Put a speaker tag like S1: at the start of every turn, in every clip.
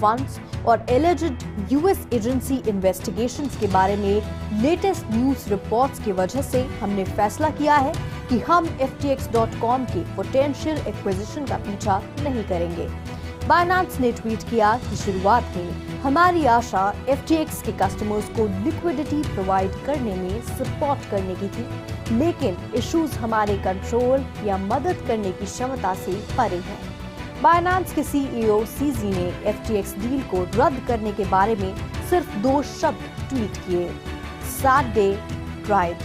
S1: Funds और alleged US agency investigations के बारे में लेटेस्ट न्यूज रिपोर्ट्स की वजह से हमने फैसला किया है कि हम FTX.com के पोटेंशियल एक्विजिशन का पीछा नहीं करेंगे। बाइनेंस ने ट्वीट किया कि शुरुआत में हमारी आशा FTX के कस्टमर्स को लिक्विडिटी प्रोवाइड करने में सपोर्ट करने की थी, लेकिन इश्यूज हमारे कंट्रोल या मदद करने की क्षमता से परे हैं। बाइनेंस के CEO CZ ने FTX डील को रद्द करने के बारे में सिर्फ 2 शब्द ट्वीट किए, sad day, cried.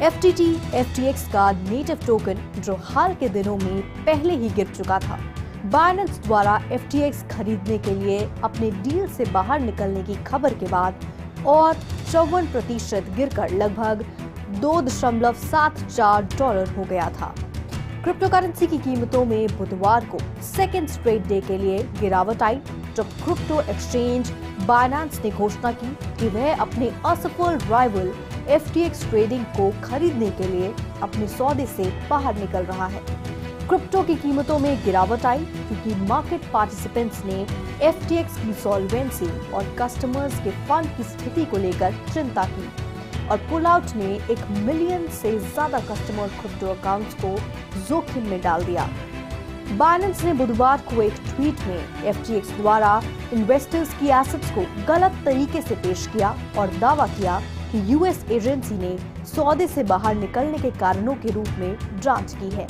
S1: FTT FTX का नेटिव टोकन जो हाल के दिनों में पहले ही गिर चुका था, बाइनेंस द्वारा FTX खरीदने के लिए अपने डील से बाहर निकलने की खबर के बाद और 54% गिरकर लगभग $2.74 हो गया था। क्रिप्टो करेंसी की कीमतों में बुधवार को सेकेंड स्ट्रेट डे के लिए गिरावट आई, जब क्रिप्टो एक्सचेंज बाइनेंस ने घोषणा की कि वह अपने असफल राइवल FTX ट्रेडिंग को खरीदने के लिए अपने सौदे से बाहर निकल रहा है। क्रिप्टो की कीमतों में गिरावट आई क्योंकि मार्केट पार्टिसिपेंट्स ने FTX की सॉल्वेंसी और कस्टमर्स के फंड की स्थिति को लेकर चिंता की और पुल आउट ने 1 मिलियन से ज्यादा कस्टमर क्रिप्टो अकाउंट्स को जोखिम में डाल दिया। बाइनेंस ने बुधवार को एक ट्वीट में FTX द्वारा इन्वेस्टर्स की एसेट्स को गलत तरीके से पेश किया और दावा किया कि यूएस एजेंसी ने सौदे से बाहर निकलने के कारणों के रूप में जांच की है।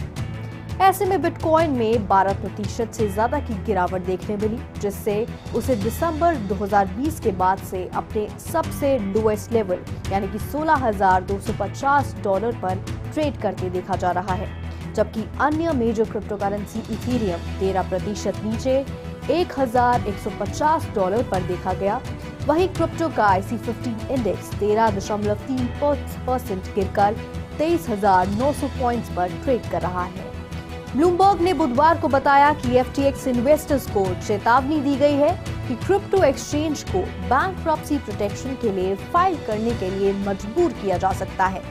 S1: ऐसे में बिटकॉइन में 12% से ज्यादा की गिरावट देखने मिली, जिससे उसे दिसंबर 2020 के बाद से अपने सबसे लोएस्ट लेवल यानी कि $16,250 पर ट्रेड करते देखा जा रहा है, जबकि अन्य मेजर क्रिप्टो करेंसी इथेरियम 13% नीचे $1,150 पर देखा गया। वहीं क्रिप्टो का IC50 इंडेक्स 13.3% गिरकर 23,900 पॉइंट्स पर ट्रेड कर रहा है। ब्लूमबर्ग ने बुधवार को बताया कि FTX इन्वेस्टर्स को चेतावनी दी गई है कि क्रिप्टो एक्सचेंज को बैंक्रप्सी प्रोटेक्शन के लिए फाइल करने के लिए मजबूर किया जा सकता है।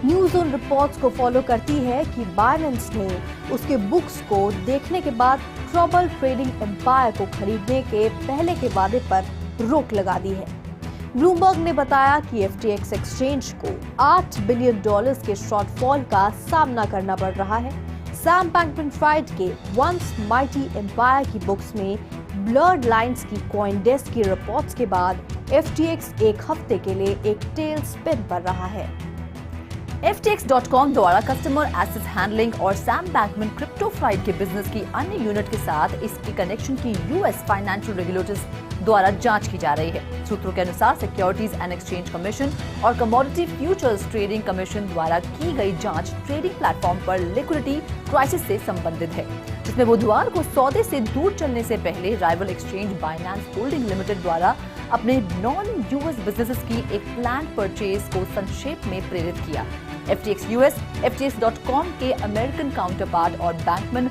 S1: न्यूज ऑन रिपोर्ट्स को फॉलो करती है कि बाइनेंस ने उसके बुक्स को देखने के बाद ट्रबल ट्रेडिंग एम्पायर को खरीदने के पहले के वादे पर रोक लगा दी है। ब्लूमबर्ग ने बताया कि FTX एक्सचेंज को $8 बिलियन के शॉर्टफॉल का सामना करना पड़ रहा है। सैम बैंकमैन-फ्राइड के वंस माइटी एम्पायर की बुक्स में ब्लर्ड लाइंस की कॉइनडेस्क की रिपोर्ट्स के बाद FTX एक हफ्ते के लिए एक टेल स्पिन पर रहा है।
S2: FTX.com द्वारा कस्टमर एसेट्स हैंडलिंग और सैम बैंकमैन क्रिप्टो-फ्राइड के बिजनेस की अन्य यूनिट के साथ इसकी कनेक्शन की US फाइनेंशियल रेगुलेटर्स द्वारा जांच की जा रही है। सूत्रों के अनुसार सिक्योरिटीज एंड एक्सचेंज कमीशन और कमोडिटी फ्यूचर्स ट्रेडिंग कमीशन द्वारा की गई जांच ट्रेडिंग प्लेटफॉर्म पर लिक्विडिटी क्राइसिस से संबंधित है, जिसमें बुधवार को सौदे से दूर चलने से पहले rival exchange Binance holding limited द्वारा अपने नॉन-US बिजनेसेस की एक प्लान परचेज को संक्षेप में प्रेरित किया। FTX US, FTX.com के अमेरिकन काउंटरपार्ट और बैंकमैन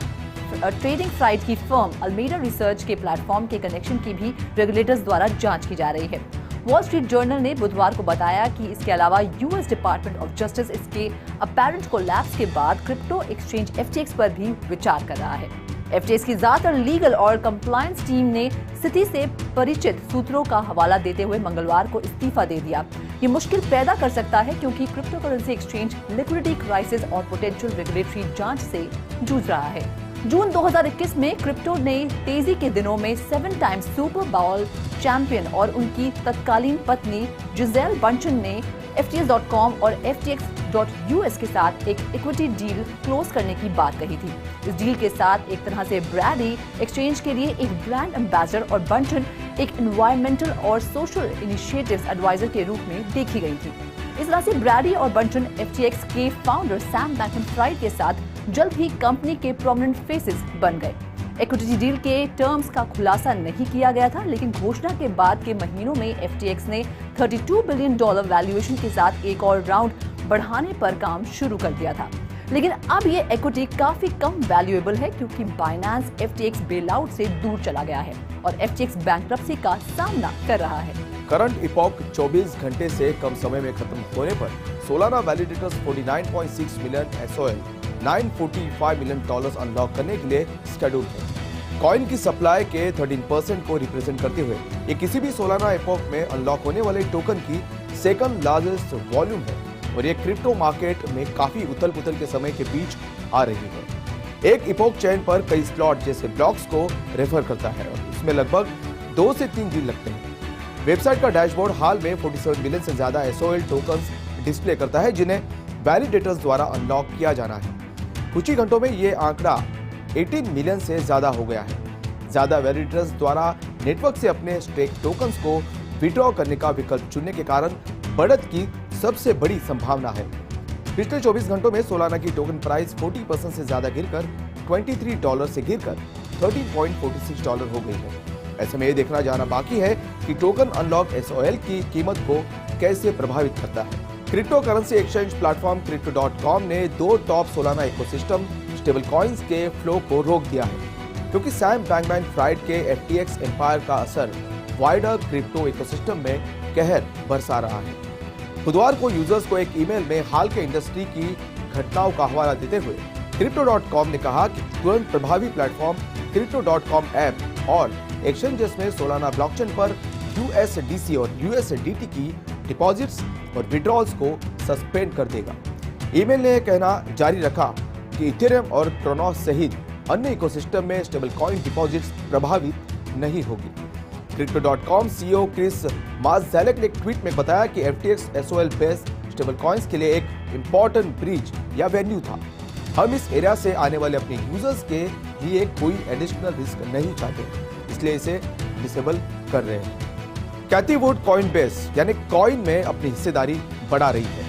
S2: ट्रेडिंग फ्राइड की फर्म अल्मेडा रिसर्च के प्लेटफॉर्म के कनेक्शन की भी रेगुलेटर्स द्वारा जांच की जा रही है। वॉल स्ट्रीट जर्नल ने बुधवार को बताया कि इसके अलावा US डिपार्टमेंट ऑफ जस्टिस इसके अपैरेंट कोलैप्स के बाद क्रिप्टो एक्सचेंज FTX पर भी विचार कर रहा है। FTX की ज्यादातर लीगल और कंप्लायंस टीम ने स्थिति से परिचित सूत्रों का हवाला देते हुए मंगलवार को इस्तीफा दे दिया। ये मुश्किल पैदा कर सकता है क्योंकि crypto currency exchange liquidity crisis और पोटेंशियल रेगुलेटरी जांच से जूझ रहा है। जून 2021 में क्रिप्टो ने तेजी के दिनों में 7 टाइम्स सुपर बाउल चैंपियन और उनकी तत्कालीन पत्नी जिजेल बंचन ने FTX.com और FTX.US के साथ एक इक्विटी डील क्लोज करने की बात कही थी। इस डील के साथ एक तरह से ब्रैडी एक्सचेंज के लिए एक ब्रांड एम्बेसडर और बंचन एक एनवायरमेंटल और सोशल इनिशिएटिव्स एडवाइजर के रूप में देखी गई थी। इस तरह से ब्रैडी और बंचन FTX के फाउंडर सैम बैंकमैन-फ्राइड के साथ जल्द ही कंपनी के प्रोमिनेंट फेसेस बन गए। इक्विटी डील के टर्म्स का खुलासा नहीं किया गया था, लेकिन घोषणा के बाद के महीनों में FTX ने $32 बिलियन वैल्यूएशन के साथ एक और राउंड बढ़ाने पर काम शुरू कर दिया था। लेकिन अब ये इक्विटी काफी कम वैल्यूएबल है क्योंकि बाइनेंस FTX बेलआउट से दूर चला गया है और FTX बैंकरप्सी का सामना कर रहा है।
S3: करंट इपॉक 24 घंटे से कम समय में खत्म होने पर Solana validators 49.6 million SOL $945 million unlock करने के लिए शेड्यूल है। कॉइन की सप्लाई के 13% को रिप्रेजेंट करते हुए ये किसी भी सोलाना एपोक में अनलॉक होने वाले टोकन की सेकंड लार्जेस्ट वॉल्यूम है और ये क्रिप्टो मार्केट में काफी उथल पुथल के समय के बीच आ रही है। एक इपोक चेन पर कई स्लॉट जैसे ब्लॉक्स को रेफर करता है और इसमें लगभग 2 से 3 दिन लगते हैं। वेबसाइट का डैशबोर्ड हाल में 47 मिलियन से ज्यादा SOL टोकन्स डिस्प्ले करता है जिन्हें वैलिडेटर्स द्वारा अनलॉक किया जाना है। कुछ ही घंटों में ये आंकड़ा 18 मिलियन से ज्यादा हो गया है। ज्यादा वैलिडेटर्स द्वारा नेटवर्क से अपने स्टेक टोकन्स को विड्रॉ करने का विकल्प चुनने के कारण बढ़त की सबसे बड़ी संभावना है। पिछले 24 घंटों में सोलाना की टोकन प्राइस 40% से ज्यादा गिरकर $23 से गिरकर $13.46 हो गई है। ऐसे में ये देखना जाना बाकी है कि टोकन अनलॉक SOL की कीमत को कैसे प्रभावित करता है। Crypto currency exchange platform Crypto.com ने 2 top Solana ecosystem stable coins के फ्लो को रोक दिया है क्योंकि सैम बैंकमैन-फ्राइड के FTX एम्पायर का असर वाइडर क्रिप्टो इकोसिस्टम में कहर बरसा रहा है। बुधवार को यूजर्स को एक ईमेल में हाल के इंडस्ट्री की घटनाओं का हवाला देते हुए Crypto.com ने कहा कि तुरंत प्रभावी प्लेटफॉर्म Crypto.com ऐप और एक्सचेंजेस में सोलाना ब्लॉकचेन पर USDC और USDT की डिपॉजिट्स और विड्रॉल्स को सस्पेंड कर देगा। ईमेल ने कहना जारी रखा कि इथेरियम और क्रोनोस सहित अन्य इकोसिस्टम में स्टेबल कॉइन डिपॉजिट्स प्रभावित नहीं होगी। Crypto.com CEO क्रिस मासज़ेलेक ने एक ट्वीट में बताया कि FTX SOL based stable coins के लिए एक इंपॉर्टेंट ब्रिज या वेन्यू था। हम इस एरिया से आने वाले अपने यूजर्स के लिए कोई एडिशनल रिस्क नहीं चाहते, इसलिए इसे डिसेबल कर रहे हैं। कैथी वुड कॉइनबेस यानी कॉइन में अपनी हिस्सेदारी बढ़ा रही है।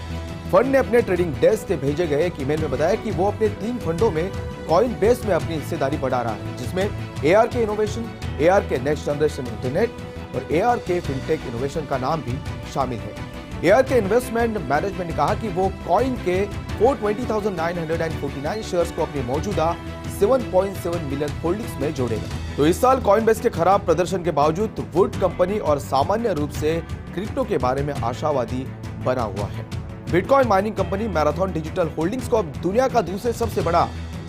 S3: फंड ने अपने ट्रेडिंग डेस्क से भेजे गए एक ईमेल में बताया कि वो अपने 3 फंडों में कॉइनबेस में अपनी हिस्सेदारी बढ़ा रहा है, जिसमें ARK innovation, ARK next generation internet और ARK फिनटेक इनोवेशन का नाम भी शामिल है। ARK इन्वेस्टमेंट मैनेजमेंट ने कहा कि वो कॉइन के 420,949 शेयर्स को अपनी मौजूदा 7.7 मिलियन होल्डिंग्स में जोड़ेगा। तो इस साल कॉइनबेस के खराब प्रदर्शन के बावजूद वुड कंपनी और सामान्य रूप से क्रिप्टो के बारे में आशावादी बना हुआ है। Bitcoin mining company marathon digital holdings को अब दुनिया का दूसरे सबसे बड़ा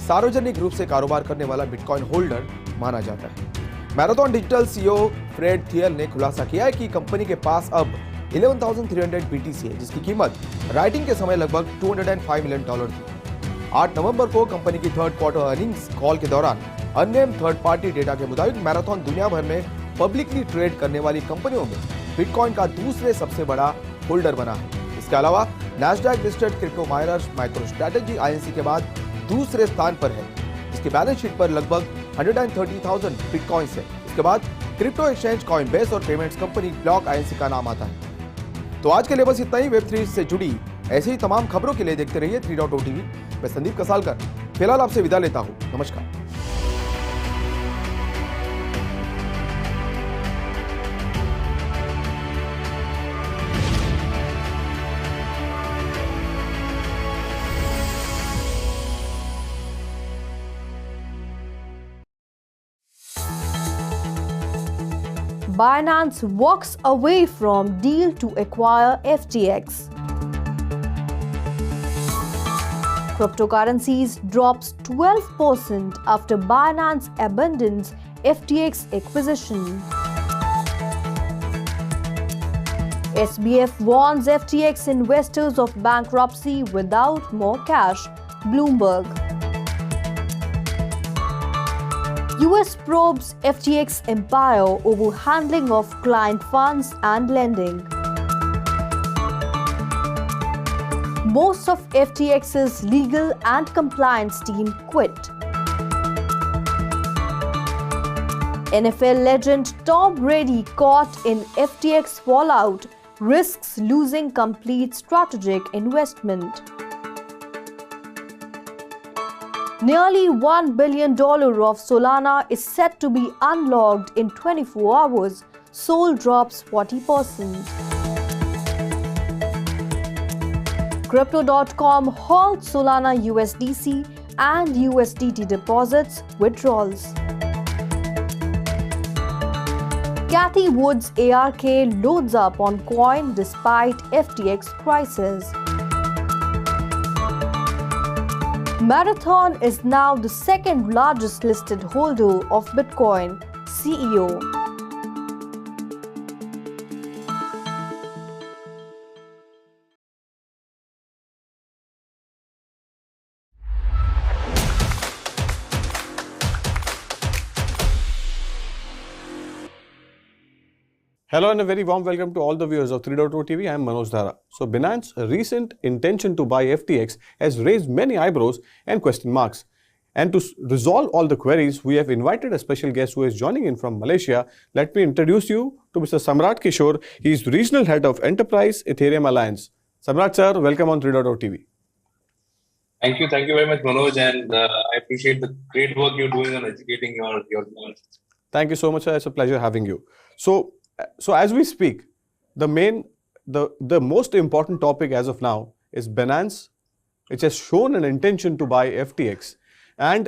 S3: सार्वजनिक रूप से कारोबार करने वाला बिटकॉइन होल्डर माना जाता है। मैराथन डिजिटल CEO फ्रेड थियल ने खुलासा किया है कि कंपनी के पास अब 11,300 BTC है, जिसकी कीमत राइटिंग के समय लगभग $205 मिलियन थी। 8 नवंबर को कंपनी की थर्ड क्वार्टर अर्निंग्स कॉल के दौरान अन्य थर्ड पार्टी डेटा के मुताबिक मैराथन दुनिया भर में पब्लिकली ट्रेड करने वाली कंपनियों में बिटकॉइन का दूसरे सबसे बड़ा होल्डर बना है। इसके अलावा Nasdaq listed crypto miner MicroStrategy INC के बाद दूसरे स्थान पर है, जिसकी बैलेंस शीट पर लगभग 130,000 बिटकॉइंस है। इसके बाद क्रिप्टो एक्सचेंज कॉइनबेस और पेमेंट्स कंपनी ब्लॉक INC का नाम आता है। तो आज के लिए बस इतना ही। वेब3 से जुड़ी ऐसी ही तमाम खबरों के लिए देखते रहिए 3.0 TV। मैं संदीप कसालकर फिलहाल आपसे विदा लेता हूँ। नमस्कार।
S1: Binance walks away from deal to acquire FTX. Cryptocurrencies drops 12% after Binance abandons FTX acquisition. SBF warns FTX investors of bankruptcy without more cash, Bloomberg. US probes FTX empire over handling of client funds and lending. Most of FTX's legal and compliance team quit. NFL legend Tom Brady caught in FTX fallout, risks losing complete strategic investment. Nearly $1 billion of Solana is set to be unlocked in 24 hours. Sol drops 40%. Crypto.com halts Solana USDC and USDT deposits withdrawals. Cathie Wood's ARK loads up on coin despite FTX crisis. Marathon is now the second largest listed holder of Bitcoin, CEO.
S4: Hello and a very warm welcome to all the viewers of 3.0 TV. I am Manoj Dhara. So Binance's recent intention to buy FTX has raised many eyebrows and question marks. And to resolve all the queries, we have invited a special guest who is joining in from Malaysia. Let me introduce you to Mr. Samrat Kishore. He is Regional Head of Enterprise Ethereum Alliance. Samrat sir, welcome on 3.0 TV.
S5: Thank you very much, Manoj, and I appreciate the great work you're doing on educating your viewers.
S4: Thank you so much, sir. It's a pleasure having you. So as we speak, the most important topic as of now is Binance, which has shown an intention to buy FTX, and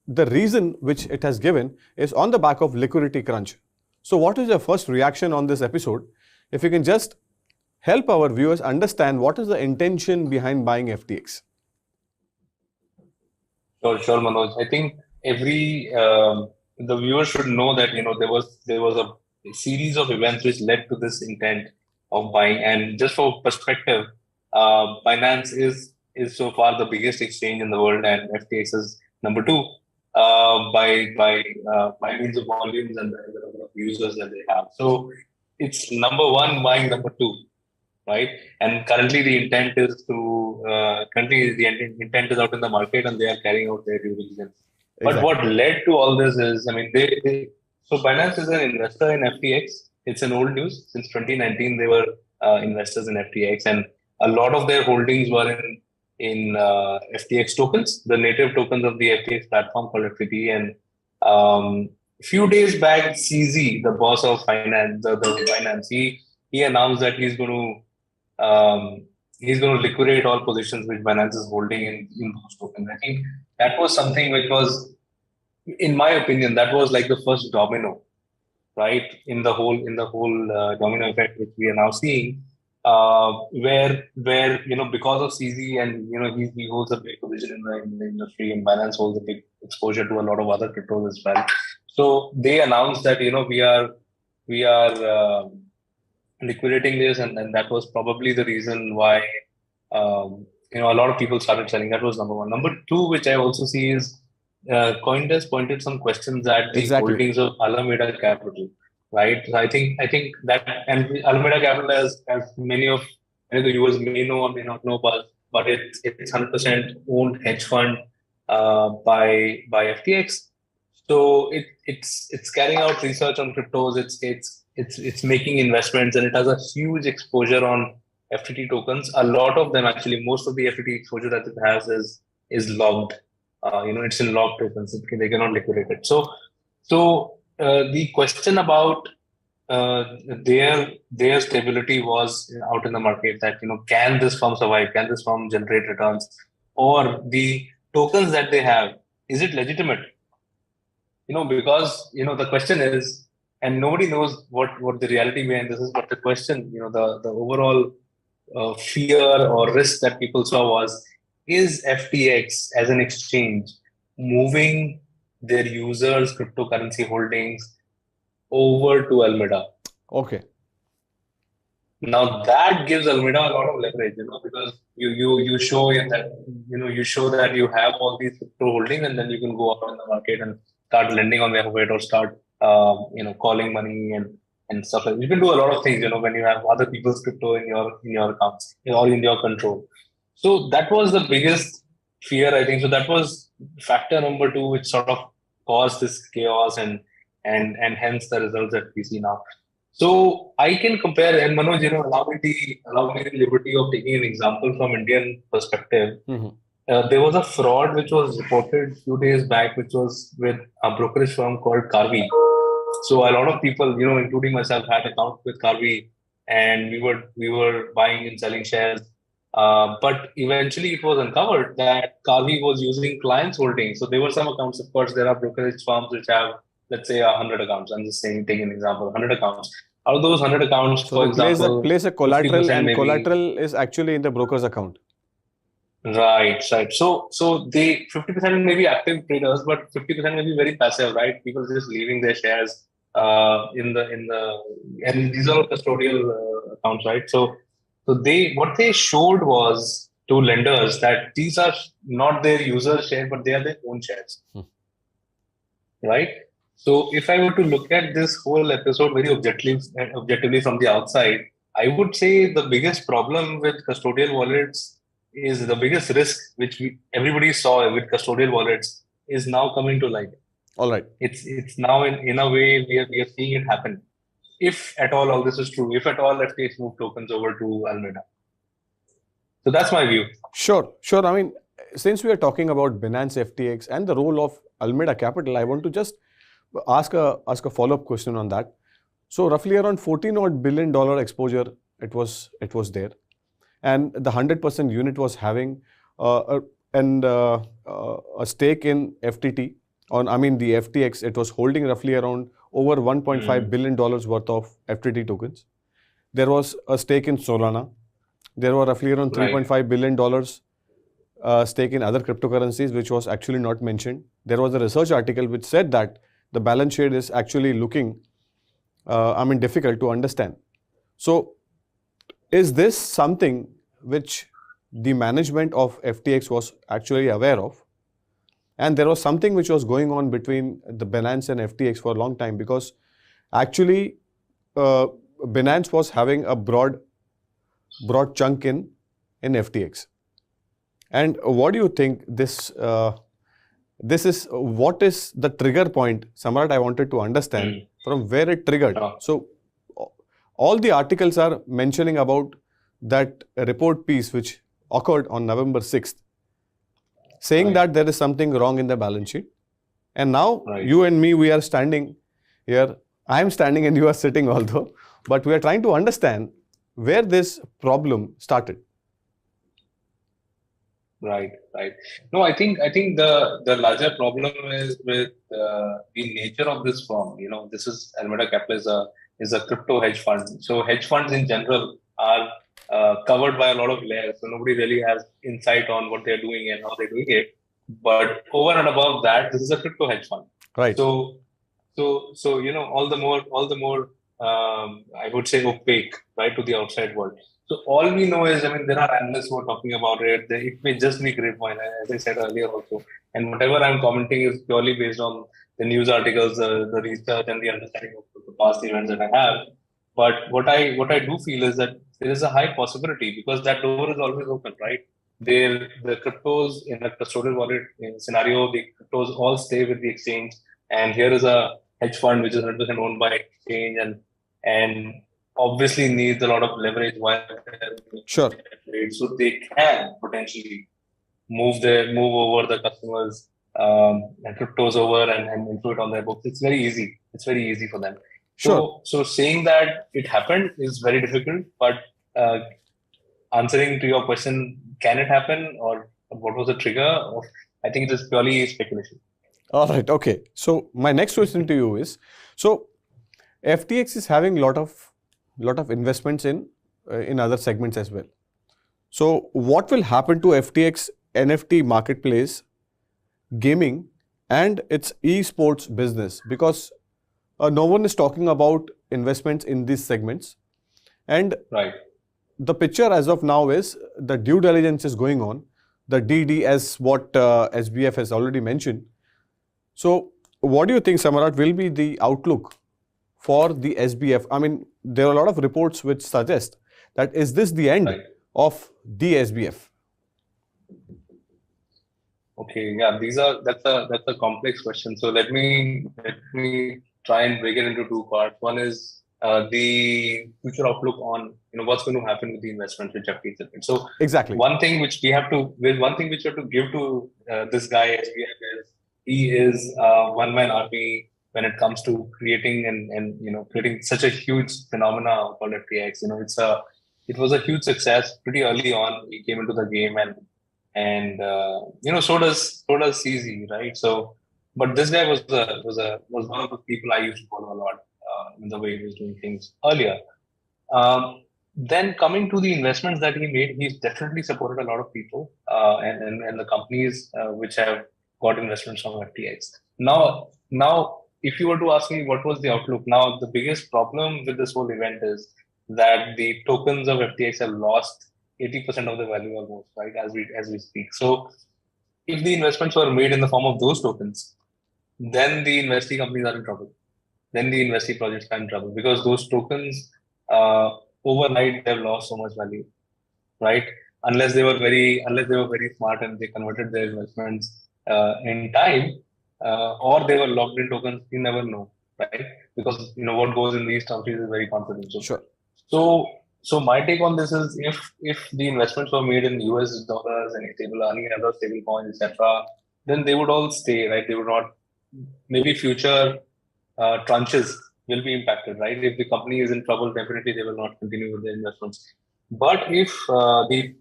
S4: the reason which it has given is on the back of liquidity crunch. So what is your first reaction on this episode? If you can just help our viewers understand what is the intention behind buying FTX.
S5: Sure, Manoj. I think the viewers should know that there was a series of events which led to this intent of buying. And just for perspective, Binance is so far the biggest exchange in the world, and FTX is number 2 by means of volumes and the number of users that they have. So it's number 1 buying number 2, right? And currently the intent is out in the market, and they are carrying out their due diligence. But
S4: Exactly.
S5: what led to all this is, so Binance is an investor in FTX. It's an old news. Since 2019, they were investors in FTX, and a lot of their holdings were in FTX tokens, the native tokens of the FTX platform called FTT. And a few days back, CZ, the boss of finance, the Binance, he announced that he's going to liquidate all positions which Binance is holding in those tokens. I think that was something which was, in my opinion, that was like the first domino, right, in the whole domino effect which we are now seeing, where because of CZ and he holds a big position in the industry, and Binance holds a big exposure to a lot of other cryptos as well. So they announced that we are liquidating this, and that was probably the reason why a lot of people started selling. That was number 1. Number 2, which I also see, is CoinDesk pointed some questions at the
S4: Exactly.
S5: holdings of Alameda Capital, right? So I think that, and Alameda Capital, as many of the viewers may know or may not know, but it's 100% owned hedge fund by FTX. So it's carrying out research on cryptos. It's making investments, and it has a huge exposure on FTT tokens. A lot of them, actually, most of the FTT exposure that it has is logged. It's in locked tokens. They cannot liquidate it. So the question about their stability was out in the market, that can this firm survive? Can this firm generate returns? Or the tokens that they have, is it legitimate? Because the question is, and nobody knows what the reality behind this is, but the question, the overall fear or risk that people saw was, is FTX as an exchange moving their users' cryptocurrency holdings over to Alameda?
S4: Okay.
S5: Now that gives Alameda a lot of leverage, because you show that you have all these crypto holdings, and then you can go out in the market and start lending on behalf of it, or start calling money and stuff like that. You can do a lot of things, when you have other people's crypto in your accounts or in your control. So that was the biggest fear, I think. So that was factor number 2, which sort of caused this chaos and hence the results that we see now. So I can compare, and Manoj, allow me the liberty of taking an example from Indian perspective.
S4: Mm-hmm.
S5: There was a fraud which was reported a few days back, which was with a brokerage firm called Karvy. So a lot of people, including myself, had accounts with Karvy, and we were buying and selling shares. But eventually it was uncovered that Karvy was using clients' holdings. So there were some accounts. Of course, there are brokerage firms which have, let's say, 100 accounts. I'm just taking an example, 100 accounts. Out of those 100 accounts,
S4: So
S5: for example,
S4: place a collateral, and
S5: maybe,
S4: collateral is actually in the broker's account.
S5: Right. So they 50% may be active traders, but 50% may be very passive, right? People just leaving their shares in the and these are custodial accounts, right? So they what they showed was to lenders that these are not their user share, but they are their own shares, right? So if I were to look at this whole episode very objectively from the outside, I would say the biggest problem with custodial wallets is the biggest risk which everybody saw with custodial wallets is now coming to light.
S4: All right.
S5: It's now in a way we are seeing it happen. If at all this is true, if at all FTX move tokens over to Alameda. So that's my view.
S4: Sure. I mean, since we are talking about Binance FTX and the role of Alameda Capital, I want to just ask a follow-up question on that. So roughly around $14 odd billion exposure it was there, and the 100% unit was having a stake in FTT the FTX. It was holding roughly around over $1.5 billion worth of FTT tokens. There was a stake in Solana. There were roughly around $3.5 billion stake in other cryptocurrencies, which was actually not mentioned. There was a research article which said that the balance sheet is actually looking, difficult to understand. So, is this something which the management of FTX was actually aware of? And there was something which was going on between the Binance and FTX for a long time, because actually Binance was having a broad chunk in FTX. And what do you think this is? What is the trigger point, Samrat? I wanted to understand from where it triggered. So all the articles are mentioning about that report piece which occurred on November 6th, saying that there is something wrong in the balance sheet. And now you and me, we are standing here. I am standing and you are sitting although, but we are trying to understand where this problem started.
S5: Right. No, I think the larger problem is with the nature of this firm. This is Alameda Capital is a crypto hedge fund. So hedge funds in general are covered by a lot of layers. So nobody really has insight on what they're doing and how they're doing it. But over and above that, this is a crypto hedge fund.
S4: Right.
S5: So all the more I would say opaque, right, to the outside world. So all we know is, there are analysts who are talking about it. It may just be grapevine, as I said earlier also. And whatever I'm commenting is purely based on the news articles, the research, and the understanding of the past events that I have. But what I do feel is that there is a high possibility, because that door is always open, right? The cryptos in a custodial wallet scenario, the cryptos all stay with the exchange. And here is a hedge fund which is 100% owned by exchange and obviously needs a lot of leverage while
S4: sure.
S5: So they can potentially move over the customers and cryptos over and include it on their books. It's very easy. It's very easy for them.
S4: Sure.
S5: So saying that it happened is very difficult, but answering to your question, can it happen or what was the trigger? I think it is purely speculation.
S4: All right. Okay. So my next question to you is, so FTX is having lot of investments in other segments as well. So what will happen to FTX NFT marketplace, gaming, and its esports business? Because no one is talking about investments in these segments. And the picture as of now is the due diligence is going on. The DD, as what SBF has already mentioned. So what do you think, Samrat, will be the outlook for the SBF? There are a lot of reports which suggest that is this the end of the SBF?
S5: Okay, yeah, that's a complex question. So let me try and break it into two parts. One is the future outlook on what's going to happen with the investments which have been taken. So
S4: exactly
S5: one thing which you have to give to this guy SBF is he is one man army when it comes to creating and creating such a huge phenomena called FTX. It was a huge success pretty early on. He came into the game and so does CZ, right? So, but this guy was one of the people I used to follow a lot in the way he was doing things earlier. then coming to the investments that he made, he's definitely supported a lot of people and the companies which have got investments from FTX. Now, if you were to ask me what was the outlook, now the biggest problem with this whole event is that the tokens of FTX have lost 80% of the value almost, right, as we speak. So if the investments were made in the form of those tokens, then the investee companies are in trouble. Then the investee projects are in trouble because those tokens overnight they've lost so much value, right? Unless they were very smart and they converted their investments in time, or they were locked in tokens. You never know, right? Because what goes in these countries is very confidential.
S4: Sure.
S5: So my take on this is if the investments were made in US dollars and any other stable coins, etc., then they would all stay, right? They would not. Maybe future tranches will be impacted, right? If the company is in trouble, definitely they will not continue with the investments. But if the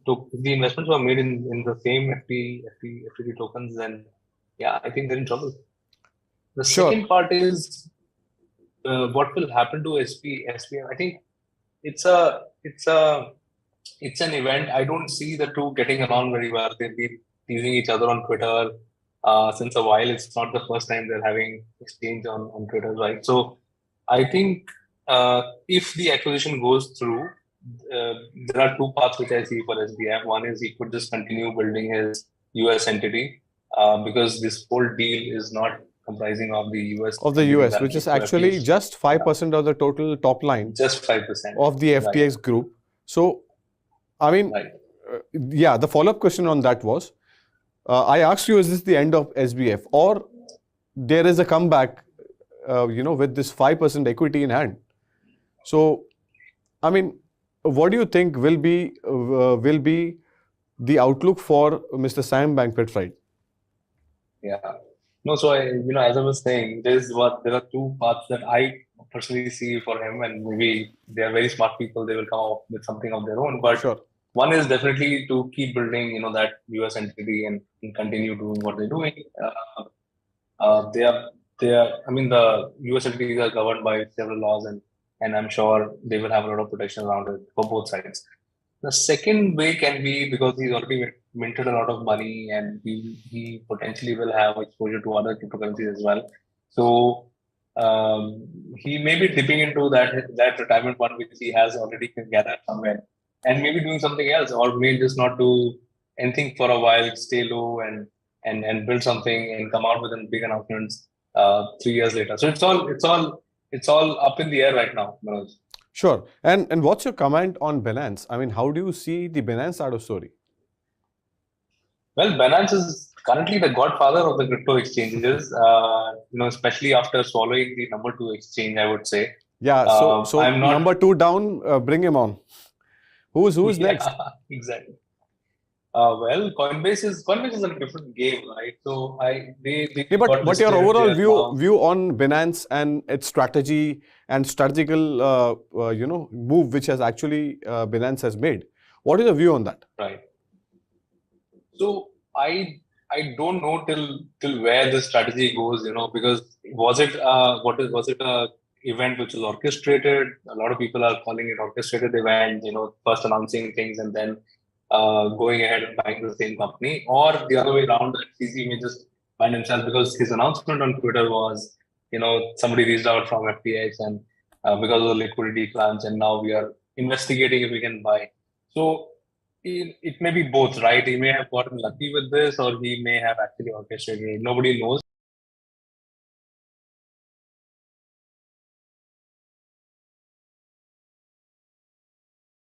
S5: investments were made in the same FTT tokens, then yeah, I think they're in trouble. The
S4: Sure.
S5: second part is what will happen to SPF. I think it's an event. I don't see the two getting along very well. They've been teasing each other on Twitter since a while. It's not the first time they're having exchange on Twitter, right? So I think if the acquisition goes through, there are two paths which I see for SBF. One is he could just continue building his US entity because this whole deal is not comprising of the US.
S4: Of the US, which is actually just 5% of the total top line.
S5: Just 5%
S4: of the FTX group. So, I mean, yeah, the follow-up question on that was, I asked you, is this the end of SBF or there is a comeback, with this 5% equity in hand? So, I mean, what do you think will be the outlook for Mr. Sam Bankman-Fried?
S5: Yeah. No, so as I was saying, there are two paths that I personally see for him, and maybe they are very smart people. They will come up with something of their own. But
S4: sure.
S5: One is definitely to keep building, that US entity and continue doing what they're doing. The US entities are governed by several laws, and I'm sure they will have a lot of protection around it for both sides. The second way can be because he's already minted a lot of money and he potentially will have exposure to other cryptocurrencies as well. So he may be dipping into that retirement fund which he has already gathered somewhere and maybe doing something else, or may just not do anything for a while, stay low and build something and come out with a big announcements 3 years later. So it's all up in the air right now, Manoj.
S4: Sure. And what's your comment on Binance? I mean, how do you see the Binance side of story?
S5: Well, Binance is currently the godfather of the crypto exchanges, especially after swallowing the number 2 exchange, I would say.
S4: Yeah, so I'm not... number 2 down, bring him on. Who's next?
S5: Exactly. Well, Coinbase is a different game, right? So
S4: but your overall view on Binance and its strategy and strategical move which has actually Binance has made. What is the view on that?
S5: Right. So I don't know till where the strategy goes, because was it a event which was orchestrated? A lot of people are calling it orchestrated event, first announcing things and then going ahead and buying the same company, or the other way around, that CZ may just find himself, because his announcement on Twitter was, somebody reached out from FTX and because of the liquidity crunch, and now we are investigating if we can buy. So it may be both, right? He may have gotten lucky with this, or he may have actually orchestrated it. Nobody knows.